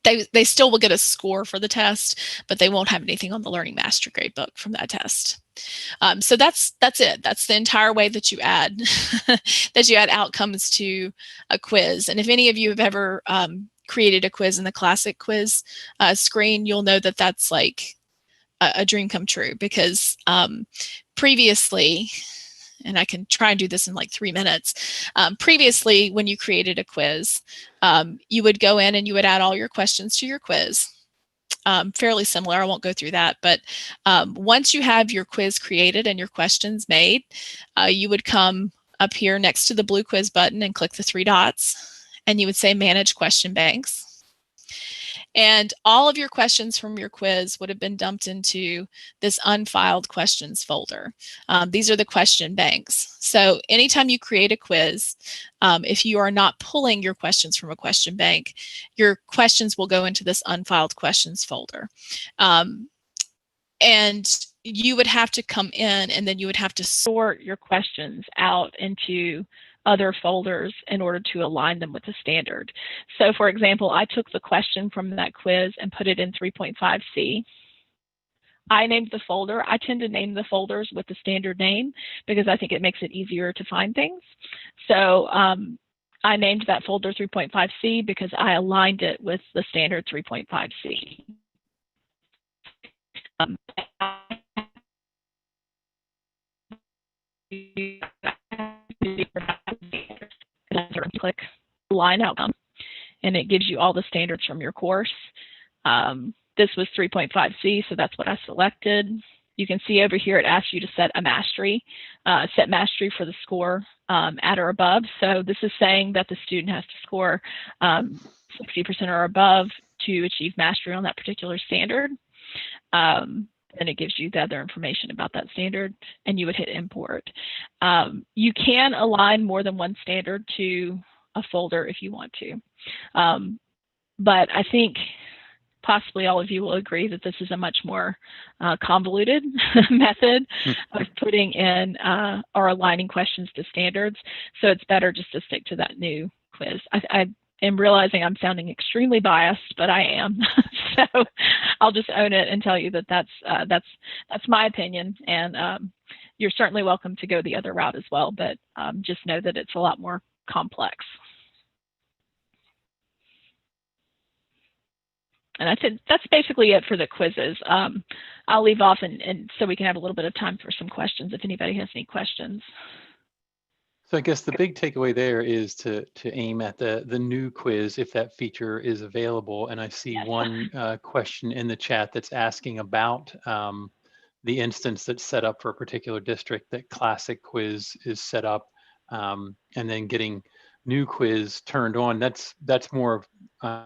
they still will get a score for the test, but they won't have anything on the Learning Master Gradebook from that test. So that's it. That's the entire way that you add that you add outcomes to a quiz. And if any of you have ever created a quiz in the classic quiz screen, you'll know that that's like a dream come true, because previously, and I can try and do this in like 3 minutes. Previously, when you created a quiz, you would go in and you would add all your questions to your quiz. Fairly similar, I won't go through that, but once you have your quiz created and your questions made, you would come up here next to the blue quiz button and click the 3 dots, and you would say Manage Question Banks. And all of your questions from your quiz would have been dumped into this unfiled questions folder. These are the question banks. So anytime you create a quiz, if you are not pulling your questions from a question bank, your questions will go into this unfiled questions folder. And you would have to come in, and then you would have to sort your questions out into other folders in order to align them with the standard. So for example, I took the question from that quiz and put it in 3.5C. I named the folder. I tend to name the folders with the standard name because I think it makes it easier to find things. So I named that folder 3.5C because I aligned it with the standard 3.5C. Click line outcome, and it gives you all the standards from your course. This was 3.5C, so that's what I selected. You can see over here it asks you to set a mastery, set mastery for the score at or above. So this is saying that the student has to score 60% or above to achieve mastery on that particular standard. And it gives you the other information about that standard, and you would hit import. You can align more than one standard to a folder if you want to. But I think possibly all of you will agree that this is a much more convoluted method of putting in or aligning questions to standards. So it's better just to stick to that new quiz. I am realizing I'm sounding extremely biased, but I am. So I'll just own it and tell you that that's my opinion. And you're certainly welcome to go the other route as well, but just know that it's a lot more complex. And I think that's basically it for the quizzes. I'll leave off and so we can have a little bit of time for some questions if anybody has any questions. So I guess the big takeaway there is to aim at the new quiz if that feature is available. And I see Yes. one question in the chat that's asking about the instance that's set up for a particular district, that classic quiz is set up, and then getting new quiz turned on. That's more of,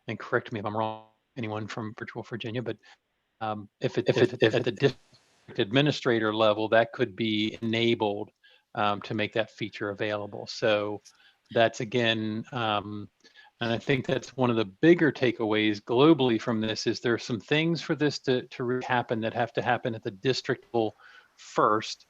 and correct me if I'm wrong, anyone from Virtual Virginia, but if at the district administrator level, that could be enabled to make that feature available. So that's again, and I think that's one of the bigger takeaways globally from this is there are some things for this to really happen that have to happen at the district level first.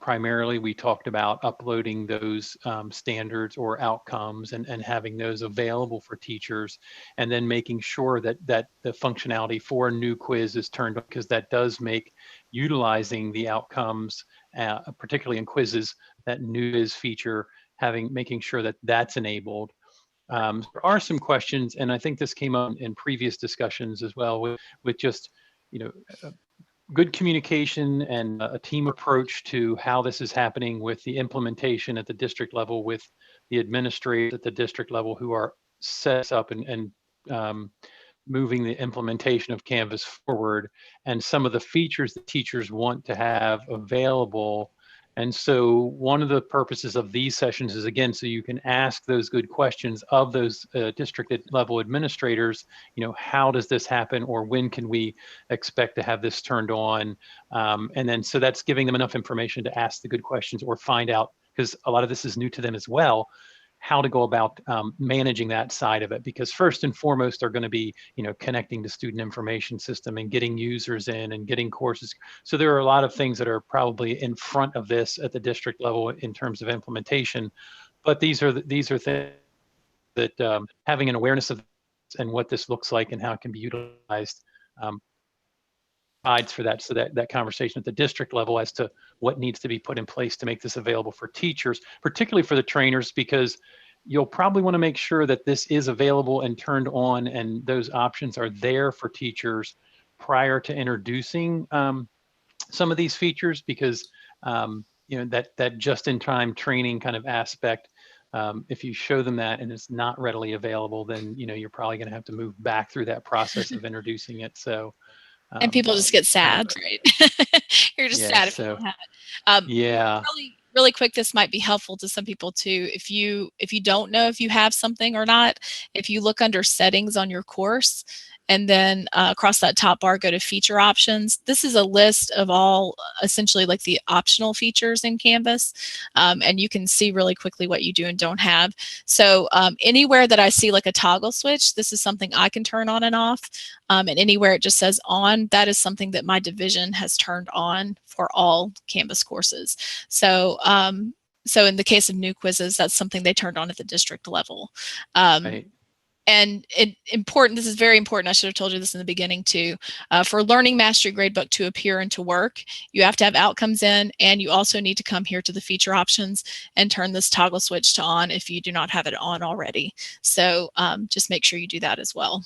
Primarily, we talked about uploading those standards or outcomes and having those available for teachers, and then making sure that the functionality for a new quiz is turned on, because that does make utilizing the outcomes, particularly in quizzes, that new quiz feature, making sure that that's enabled. There are some questions, and I think this came up in previous discussions as well, with just, good communication and a team approach to how this is happening with the implementation at the district level, with the administrators at the district level who are set up and moving the implementation of Canvas forward, and some of the features that teachers want to have available. And so one of the purposes of these sessions is, again, so you can ask those good questions of those district level administrators, how does this happen, or when can we expect to have this turned on? And then, so that's giving them enough information to ask the good questions or find out, because a lot of this is new to them as well, how to go about managing that side of it. Because first and foremost, they're going to be, connecting to student information system and getting users in and getting courses. So there are a lot of things that are probably in front of this at the district level in terms of implementation. But these are things that having an awareness of and what this looks like and how it can be utilized. Guides for that, so that conversation at the district level as to what needs to be put in place to make this available for teachers, particularly for the trainers, because you'll probably want to make sure that this is available and turned on, and those options are there for teachers prior to introducing some of these features, because that just-in-time training kind of aspect. If you show them that and it's not readily available, then you're probably going to have to move back through that process of introducing it. So. And people just get sad, right? You're just sad if you don't have it. Yeah. Really quick, this might be helpful to some people too. If you don't know if you have something or not, if you look under settings on your course and then across that top bar, go to feature options. This is a list of all essentially like the optional features in Canvas. And you can see really quickly what you do and don't have. So anywhere that I see like a toggle switch, this is something I can turn on and off. And anywhere it just says on, that is something that my division has turned on for all Canvas courses. So so in the case of new quizzes, that's something they turned on at the district level. Right. And this is very important, I should have told you this in the beginning too, for Learning Mastery Gradebook to appear and to work, you have to have outcomes in, and you also need to come here to the feature options and turn this toggle switch to on if you do not have it on already. So just make sure you do that as well.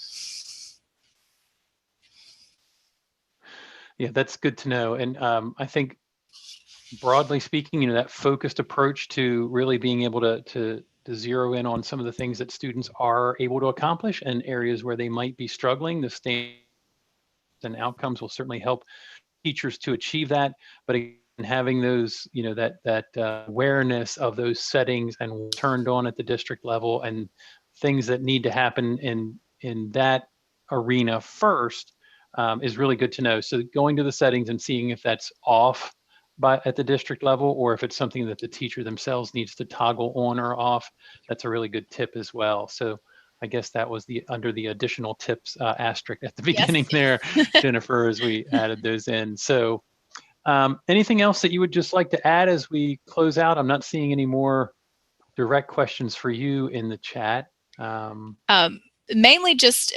Yeah, that's good to know. And I think broadly speaking, that focused approach to really being able to zero in on some of the things that students are able to accomplish and areas where they might be struggling, the standards and outcomes will certainly help teachers to achieve that. But again, having those, that awareness of those settings and turned on at the district level and things that need to happen in that arena first is really good to know. So going to the settings and seeing if that's off at the district level, or if it's something that the teacher themselves needs to toggle on or off, that's a really good tip as well. So I guess that was under the additional tips asterisk at the beginning there, Jennifer, as we added those in. So anything else that you would just like to add as we close out? I'm not seeing any more direct questions for you in the chat. Mainly just,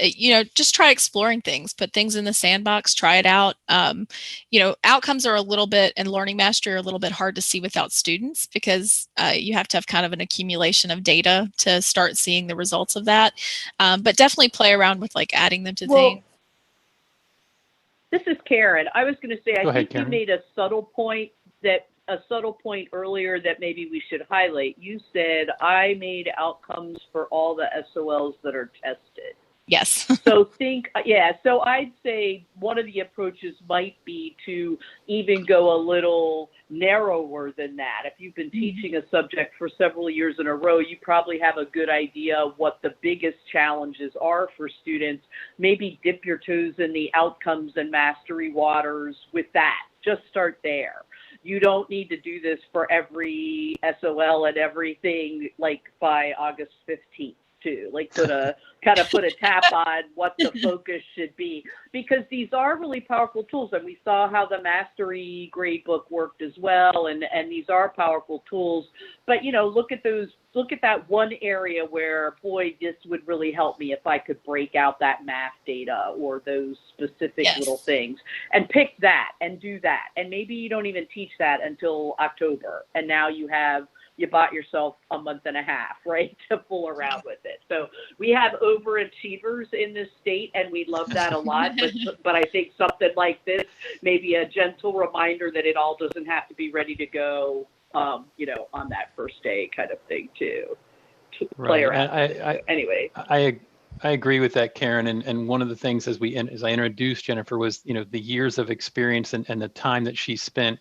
just try exploring things, put things in the sandbox, try it out. Outcomes are a little bit, and Learning Mastery are a little bit hard to see without students, because you have to have kind of an accumulation of data to start seeing the results of that. But definitely play around with like adding them to things. This is Karen. I was going to say, I think Karen. You made a subtle point earlier that maybe we should highlight. You said, I made outcomes for all the SOLs that are tested. Yes. So I'd say one of the approaches might be to even go a little narrower than that. If you've been teaching a subject for several years in a row, you probably have a good idea of what the biggest challenges are for students. Maybe dip your toes in the outcomes and mastery waters with that. Just start there. You don't need to do this for every SOL and everything like by August 15th too. Like put a tap on what the focus should be, because these are really powerful tools, and we saw how the Mastery Gradebook worked as well, and these are powerful tools. But look at that one area where, boy, this would really help me if I could break out that math data or those specific little things, and pick that and do that. And maybe you don't even teach that until October, and now you bought yourself a month and a half, right, to fool around with it. So we have overachievers in this state, and we love that a lot. But I think something like this, maybe a gentle reminder that it all doesn't have to be ready to go, on that first day kind of thing too. To play around. Anyway. I agree with that, Karen. And one of the things as I introduced Jennifer was, the years of experience and the time that she spent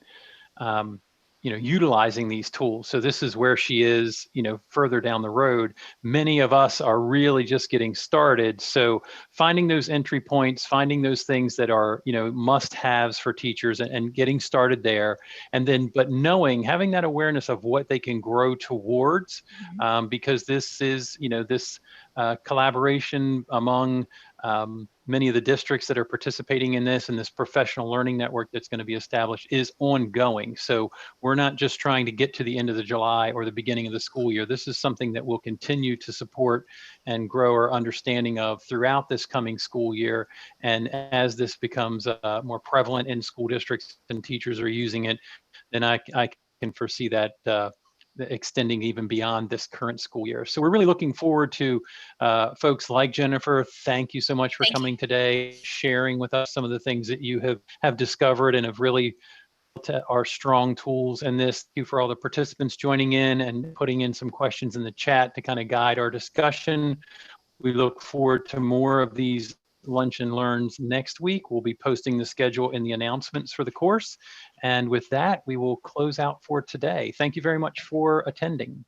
utilizing these tools. So this is where she is, further down the road. Many of us are really just getting started. So finding those entry points, finding those things that are, must-haves for teachers and getting started there. And then, but having that awareness of what they can grow towards, because this is, collaboration among many of the districts that are participating in this, and this professional learning network that's going to be established is ongoing. So we're not just trying to get to the end of the July or the beginning of the school year. This is something that we'll continue to support and grow our understanding of throughout this coming school year. And as this becomes more prevalent in school districts and teachers are using it, then I can foresee that extending even beyond this current school year. So we're really looking forward to folks like Jennifer. Thank you so much for coming today, sharing with us some of the things that you have discovered and have really our strong tools in this. Thank you for all the participants joining in and putting in some questions in the chat to kind of guide our discussion. We look forward to more of these Lunch and Learns next week. We'll be posting the schedule in the announcements for the course. And with that, we will close out for today. Thank you very much for attending.